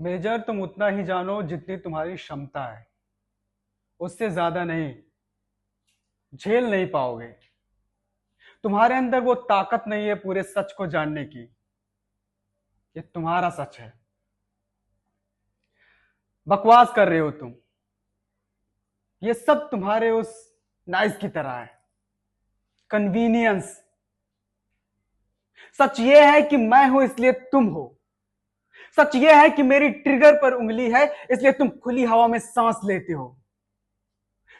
Major, तुम उतना ही जानो जितनी तुम्हारी क्षमता है, उससे ज्यादा नहीं। झेल नहीं पाओगे। तुम्हारे अंदर वो ताकत नहीं है पूरे सच को जानने की। ये तुम्हारा सच है। बकवास कर रहे हो तुम। ये सब तुम्हारे उस नाइस की तरह है, कन्वीनियंस। सच ये है कि मैं हूं इसलिए तुम हो। सच ये है कि मेरी ट्रिगर पर उंगली है इसलिए तुम खुली हवा में सांस लेते हो।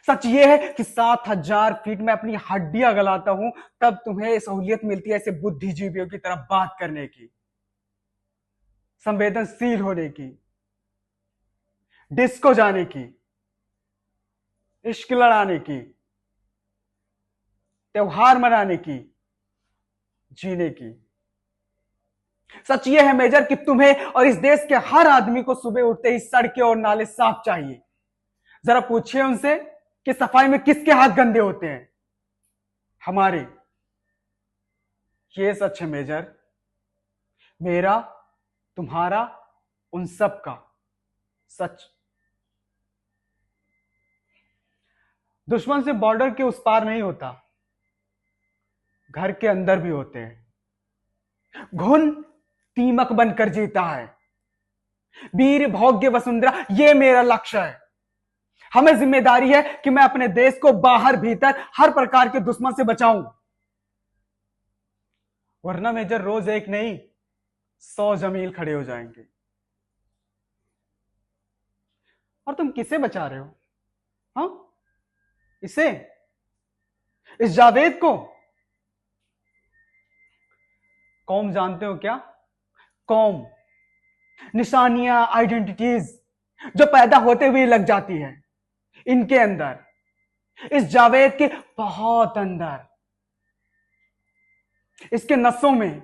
सच ये है कि 7,000 फीट में अपनी हड्डियां गलाता हूं तब तुम्हें सहूलियत मिलती है ऐसे बुद्धिजीवियों की तरह बात करने की, संवेदनशील होने की, डिस्को जाने की, इश्क लड़ाने की, त्योहार मनाने की, जीने की। सच ये है मेजर कि तुम्हें और इस देश के हर आदमी को सुबह उठते ही सड़कें और नाले साफ चाहिए। जरा पूछिए उनसे कि सफाई में किसके हाथ गंदे होते हैं? हमारे। ये सच है मेजर, मेरा, तुम्हारा, उन सब का सच। दुश्मन से बॉर्डर के उस पार नहीं होता, घर के अंदर भी होते हैं। घुन दीमक बनकर जीता है। वीर भोग्य वसुंधरा, ये मेरा लक्ष्य है। हमें जिम्मेदारी है कि मैं अपने देश को बाहर भीतर हर प्रकार के दुश्मन से बचाऊं, वरना मेजर रोज एक नहीं 100 जमील खड़े हो जाएंगे। और तुम किसे बचा रहे हो? हाँ, इसे, इस जावेद को। कौम जानते हो क्या? कौम, निशानियां, आइडेंटिटीज जो पैदा होते हुए लग जाती है इनके अंदर, इस जावेद के बहुत अंदर, इसके नसों में,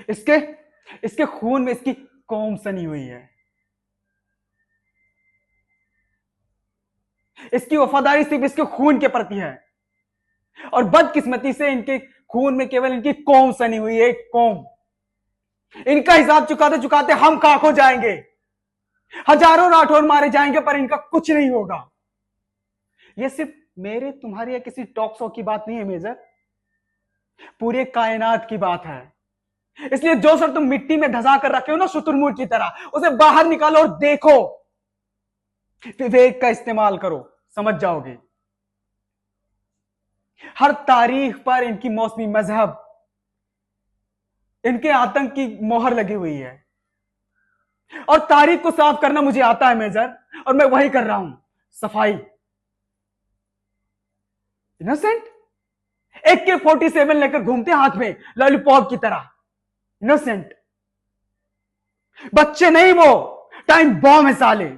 इसके इसके खून में इसकी कौम सनी हुई है। इसकी वफादारी सिर्फ इसके खून के प्रति है और बदकिस्मती से इनके खून में केवल इनकी कौम सनी हुई है। कौम। इनका हिसाब चुकाते चुकाते हम खाक हो जाएंगे। हजारों राठौर मारे जाएंगे पर इनका कुछ नहीं होगा। यह सिर्फ मेरे, तुम्हारे या किसी टॉक शो की बात नहीं है मेजर, पूरे कायनात की बात है। इसलिए जो सर तुम मिट्टी में धसा कर रखे हो ना शुतुरमुर्ग की तरह, उसे बाहर निकालो और देखो। विवेक का इस्तेमाल करो, समझ जाओगे। हर तारीख पर इनकी मौसमी मजहब, इनके आतंक की मोहर लगी हुई है। और तारीख को साफ करना मुझे आता है मेजर, और मैं वही कर रहा हूं, सफाई। इनोसेंट AK-47 लेकर घूमते हाथ में लॉलीपॉप की तरह। इनोसेंट बच्चे नहीं, वो टाइम बॉम्ब है साले,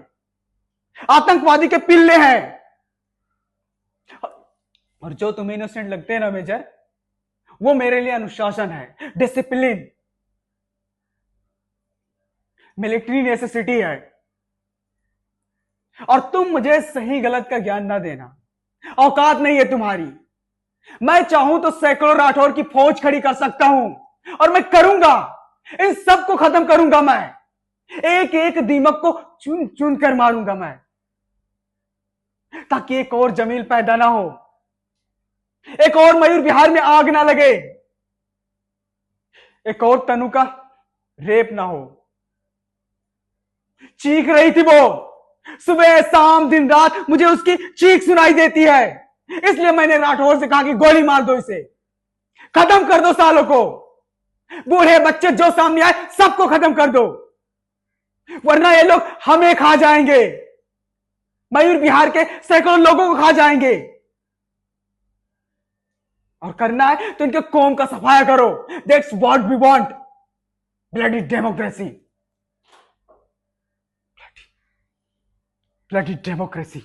आतंकवादी के पिल्ले हैं। और जो तुम्हें इनोसेंट लगते हैं ना मेजर, वो मेरे लिए अनुशासन है, डिसिप्लिन, मिलिट्री नेसेसिटी है। और तुम मुझे सही गलत का ज्ञान ना देना, औकात नहीं है तुम्हारी। मैं चाहूं तो सैकड़ों राठौर की फौज खड़ी कर सकता हूं और मैं करूंगा। इन सबको खत्म करूंगा मैं, एक एक दीमक को चुन चुन कर मारूंगा मैं, ताकि एक और जमील पैदा ना हो, एक और मयूर बिहार में आग ना लगे, एक और तनु का रेप ना हो। चीख रही थी वो, सुबह शाम दिन रात मुझे उसकी चीख सुनाई देती है। इसलिए मैंने राठौर से कहा कि गोली मार दो, इसे खत्म कर दो, सालों को, बूढ़े बच्चे जो सामने आए सबको खत्म कर दो, वरना ये लोग हमें खा जाएंगे, मयूर बिहार के सैकड़ों लोगों को खा जाएंगे। और करना है तो इनके कौम का सफाया करो। That's what we want, bloody democracy, bloody democracy.